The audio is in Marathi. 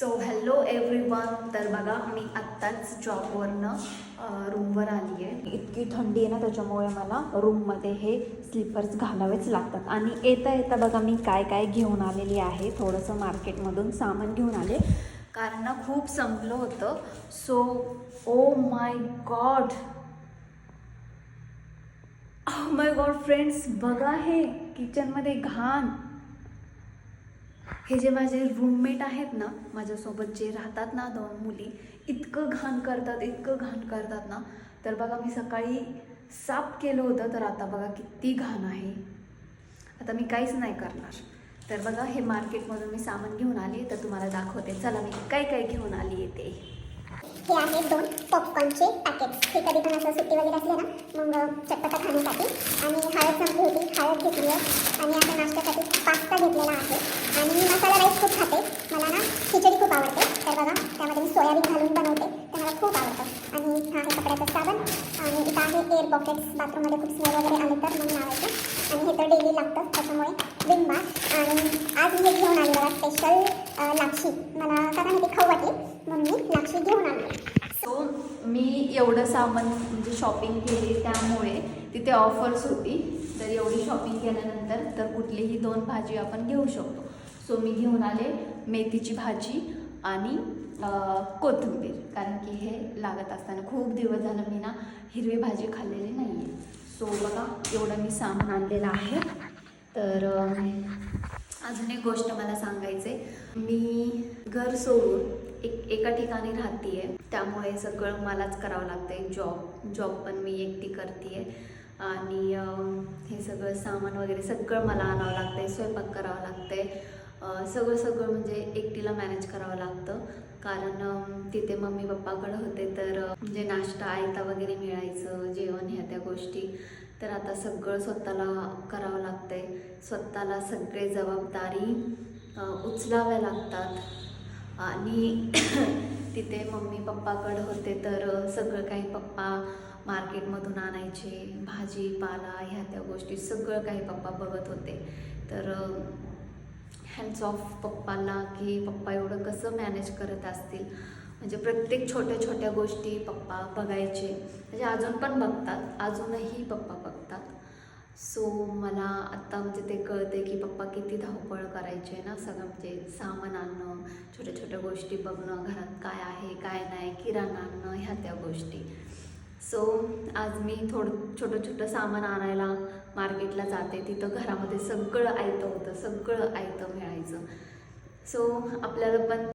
So hello everyone. तर बघा मी आत्ताच जॉबवरनं रूमवर आली आहे. इतकी थंडी आहे ना, त्याच्यामुळे मला रूममध्ये हे स्लीपर्स घालावेच लागतात. आणि येता येता बघा मी काय काय घेऊन आलेली आहे. थोडंसं मार्केटमधून सामान घेऊन आले, कारण ना खूप संपलं होतं. So oh my God friends, बघा हे किचनमध्ये घाण. हे जे माझे रूममेट आहेत ना, माझ्यासोबत जे राहतात ना, 2 मुली, इतकं घाण करतात ना. तर बघा मी सकाळी साफ केलं होतं, तर आता बघा किती घाण आहे. आता मी काहीच नाही करणार. तर बघा हे मार्केटमधून मी सामान घेऊन आली, तर तुम्हाला दाखवते. चला मी काय काय घेऊन आली ते. हे आहेत 2 पॉपकॉर्नचे पॅकेट्स. हे कधी पण असं सुट्टी वगैरे असले ना, मग चटपटा खाण्यासाठी. आणि हळद संपली होती, हळद घेतली आहे. आणि आता नाश्त्यासाठी पास्ता घेतलेला आहे. आणि मी मसाला राईस खूप खाते, मला ना खिचडी खूप आवडते. तर बघा त्यामध्ये मी सोयाबीन घालून बनवते, तर मला खूप आवडतं. आणि हा आहे कपड्याचं साबण. आणि इथं आहे एअर पॉकेट्स, बाथरूममध्ये खूप स्मेल वगैरे आले तर मग लावायचं. आणि हे तर डेली लागतं, त्याच्यामुळे विम बार. आणि आज मी हे घेऊन आली बघा, स्पेशल लापशी. मला काय माहिती खाऊ वाटली, म्हणून मी लापशी घेऊन आली. सो मी एवढं सामान म्हणजे शॉपिंग केली, त्यामुळे तिथे ऑफर्स होती. तर एवढी शॉपिंग केल्यानंतर तर कुठलीही 2 भाजी आपण घेऊ शकतो. सो मी घेऊन आले मेथीची भाजी आणि कोथिंबीर, कारण की हे लागत असताना खूप दिवस झालं मी ना हिरवी भाजी खाल्लेली नाही आहे. सो बघा एवढं मी सामान आणलेलं आहे. तर अजून एक गोष्ट मला सांगायचं आहे. मी घर सोडून एका ठिकाणी राहते आहे, त्यामुळे सगळं मलाच करावं लागतं आहे. जॉब पण मी एकटी करते आहे. आणि हे सगळं सामान वगैरे सगळं मला आणावं लागतं आहे, स्वयंपाक करावं लागतं आहे. सगळं म्हणजे एकटीला मॅनेज करावं लागतं. कारण तिथे मम्मी पप्पाकडे होते, तर म्हणजे नाश्ता आयता वगैरे मिळायचं, जेवण ह्या त्या गोष्टी. तर आता सगळं स्वतःला करावं लागतं आहे. स्वतःला सगळे जबाबदारी उचलाव्या लागतात. आणि तिथे मम्मी पप्पाकडे होते, तर सगळं काही पप्पा मार्केटमधून आणायचे, भाजीपाला ह्या त्या गोष्टी सगळं काही पप्पा बघत होते. तर हँड्स ऑफ पप्पाला, की पप्पा एवढं कसं मॅनेज करत असतील. म्हणजे प्रत्येक छोट्या छोट्या गोष्टी पप्पा बघायचे, म्हणजे अजून पण बघतात, अजूनही पप्पा बघतात. सो मला आत्ता म्हणजे ते कळते की पप्पा किती धावपळ करायचे ना, सगळं म्हणजे सामान आणणं, छोट्या छोट्या गोष्टी बघणं, घरात काय आहे काय नाही, किराणा आणणं, ह्या त्या गोष्टी. सो आज मी छोटं सामान आणायला मार्केटला जाते. तिथं घरामध्ये सगळं आयतं होतं, सगळं आयतं मिळायचं. सो आपल्याला पण